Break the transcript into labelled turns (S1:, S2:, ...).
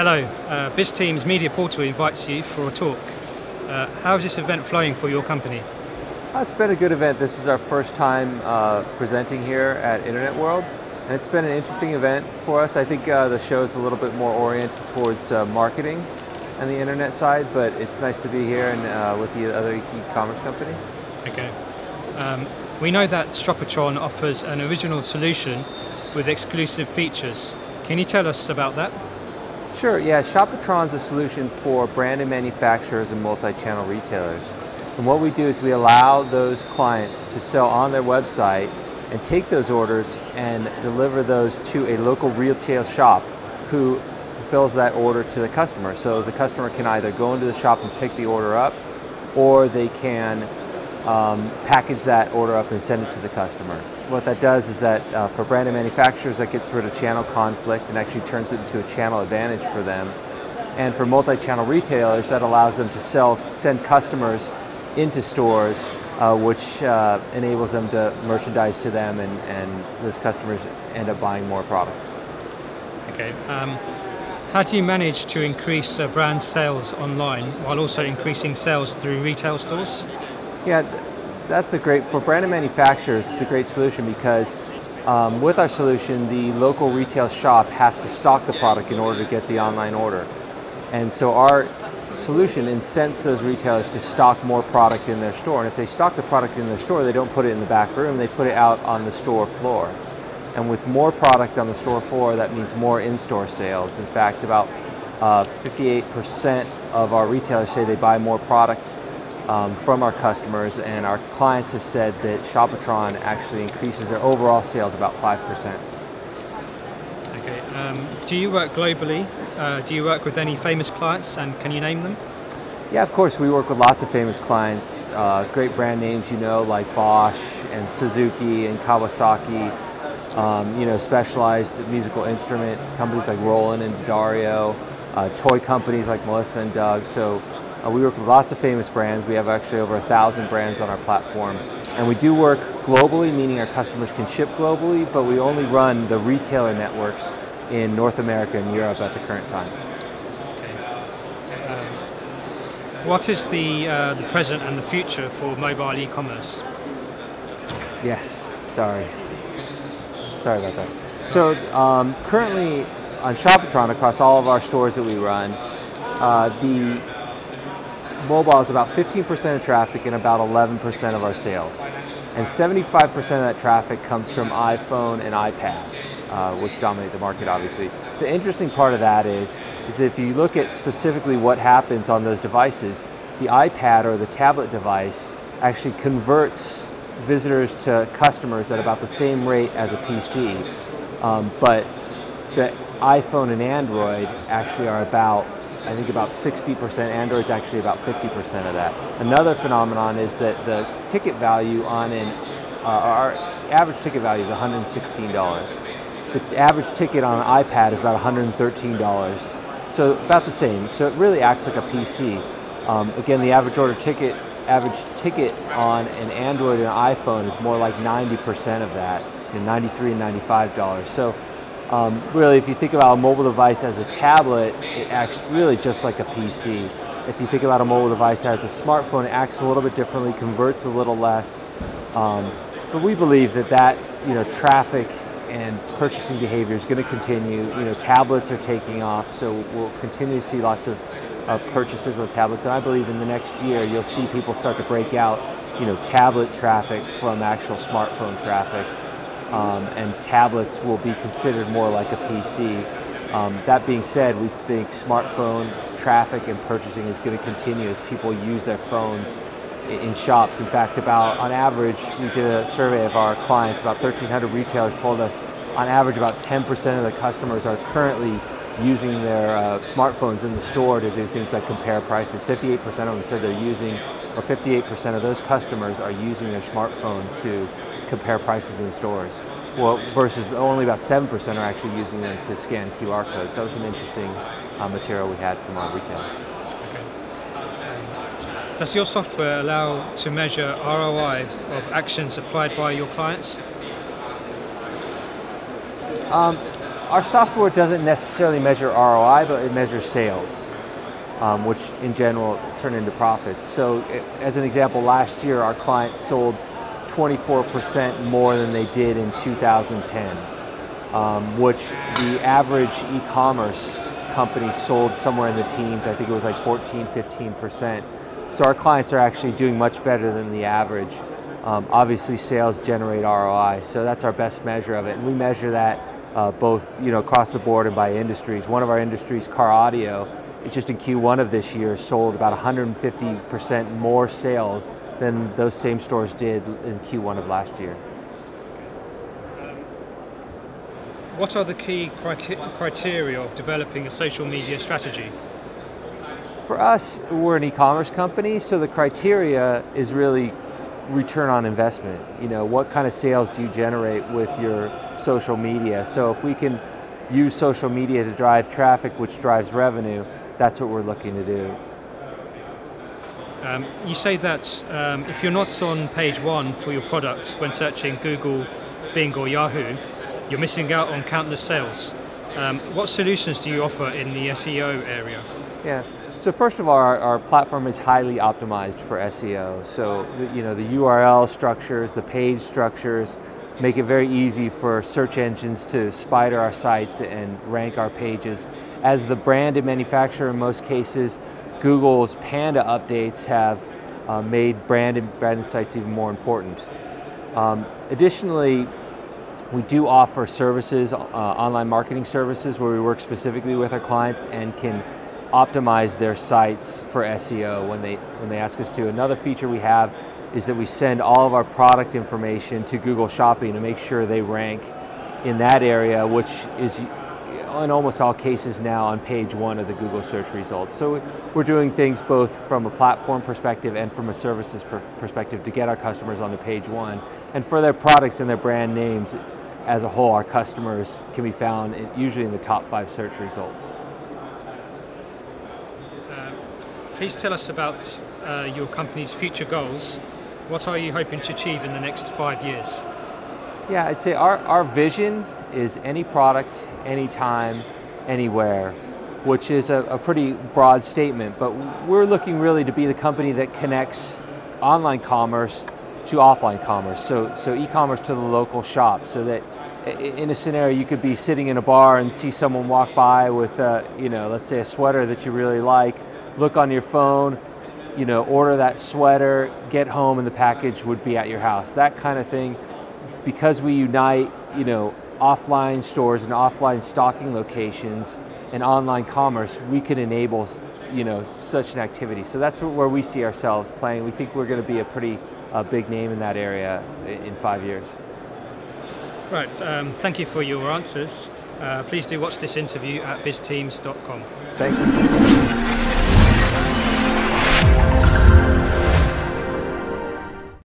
S1: Hello, BizTeam's media portal invites you for a talk. How is this event flowing for your company?
S2: It's been a good event. This is our first time presenting here at Internet World, and it's been an interesting event for us. I think the show is a little bit more oriented towards marketing and the internet side, but it's nice to be here and with the other e-commerce companies.
S1: Okay. We know that Shopatron offers an original solution with exclusive features. Can you tell us about that?
S2: Sure, yeah. Shopatron's a solution for branded manufacturers and multi-channel retailers. And what we do is we allow those clients to sell on their website and take those orders and deliver those to a local retail shop who fulfills that order to the customer. So the customer can either go into the shop and pick the order up, or they can package that order up and send it to the customer. What that does is that for branded manufacturers, that gets rid of channel conflict and actually turns it into a channel advantage for them. And for multi-channel retailers, that allows them to send customers into stores, which enables them to merchandise to them, and those customers end up buying more products.
S1: Okay. How do you manage to increase brand sales online while also increasing sales through retail stores?
S2: Yeah, that's for branded manufacturers, it's a great solution because with our solution, the local retail shop has to stock the product in order to get the online order. And so our solution incents those retailers to stock more product in their store. And if they stock the product in their store, they don't put it in the back room, they put it out on the store floor. And with more product on the store floor, that means more in-store sales. In fact, about 58% of our retailers say they buy more product from our customers, and our clients have said that Shopatron actually increases their overall sales about 5%.
S1: Okay. Do you work globally? Do you work with any famous clients, and can you name them?
S2: Yeah, of course. We work with lots of famous clients, great brand names, like Bosch and Suzuki and Kawasaki. Specialized musical instrument companies like Roland and Dario, toy companies like Melissa and Doug. So we work with lots of famous brands. We have actually over 1,000 brands on our platform. And we do work globally, meaning our customers can ship globally, but we only run the retailer networks in North America and Europe at the current time.
S1: Okay. What is the present and the future for mobile e-commerce?
S2: Yes, sorry about that. So currently on Shopatron, across all of our stores that we run, the mobile is about 15% of traffic and about 11% of our sales. And 75% of that traffic comes from iPhone and iPad, which dominate the market, obviously. The interesting part of that is if you look at specifically what happens on those devices, the iPad or the tablet device actually converts visitors to customers at about the same rate as a PC, but the iPhone and Android actually are about 60%. Android's actually about 50% of that. Another phenomenon is that the ticket value on our average ticket value is $116. The average ticket on an iPad is about $113, so about the same. So it really acts like a PC. Again, the average ticket on an Android and an iPhone is more like 90% of that, $93 and $95. So really, if you think about a mobile device as a tablet, it acts really just like a PC. If you think about a mobile device as a smartphone, it acts a little bit differently, converts a little less. But we believe that traffic and purchasing behavior is going to continue. Tablets are taking off, so we'll continue to see lots of purchases on tablets, and I believe in the next year you'll see people start to break out tablet traffic from actual smartphone traffic, and tablets will be considered more like a PC. That being said, we think smartphone traffic and purchasing is going to continue as people use their phones in shops. In fact, on average, we did a survey of our clients, about 1,300 retailers told us on average about 10% of the customers are currently using their smartphones in the store to do things like compare prices. 58% of them said they're using, or 58% of those customers are using their smartphone to compare prices in stores. Well, versus only about 7% are actually using them to scan QR codes. That was some interesting material we had from our retailers.
S1: Okay. Does your software allow to measure ROI of actions applied by your clients?
S2: our software doesn't necessarily measure ROI, but it measures sales, which in general turn into profits. So as an example, last year our clients sold 24% more than they did in 2010, which the average e-commerce company sold somewhere in the teens. I think it was like 14, 15%. So our clients are actually doing much better than the average. Obviously sales generate ROI, so that's our best measure of it. And we measure that both across the board and by industries. One of our industries, car audio, just in Q1 of this year sold about 150% more sales than those same stores did in Q1 of last year.
S1: What are the key criteria of developing a social media strategy?
S2: For us, we're an e-commerce company, so the criteria is really return on investment. What kind of sales do you generate with your social media? So if we can use social media to drive traffic, which drives revenue, that's what we're looking to do.
S1: You say that if you're not on page 1 for your product when searching Google, Bing or Yahoo, you're missing out on countless sales. What solutions do you offer in the SEO area?
S2: Yeah. So first of all, our platform is highly optimized for SEO. So the URL structures, the page structures, make it very easy for search engines to spider our sites and rank our pages. As the brand and manufacturer in most cases, Google's Panda updates have made branded sites even more important. Additionally, we do offer services, online marketing services, where we work specifically with our clients and can optimize their sites for SEO when they ask us to. Another feature we have is that we send all of our product information to Google Shopping to make sure they rank in that area, which is in almost all cases now on page 1 of the Google search results. So we're doing things both from a platform perspective and from a services perspective to get our customers on the page 1. And for their products and their brand names as a whole, our customers can be found usually in the top 5 search results.
S1: Please tell us about your company's future goals. What are you hoping to achieve in the next 5 years?
S2: Yeah, I'd say our vision is any product, anytime, anywhere, which is a pretty broad statement, but we're looking really to be the company that connects online commerce to offline commerce, so e-commerce to the local shop, so that in a scenario you could be sitting in a bar and see someone walk by with let's say a sweater that you really like, look on your phone, order that sweater, get home, and the package would be at your house. That kind of thing. Because we unite, offline stores and offline stocking locations and online commerce, we can enable, such an activity. So that's where we see ourselves playing. We think we're going to be a pretty big name in that area in 5 years.
S1: Right. Thank you for your answers. Please do watch this interview at bizteams.com.
S2: Thank you.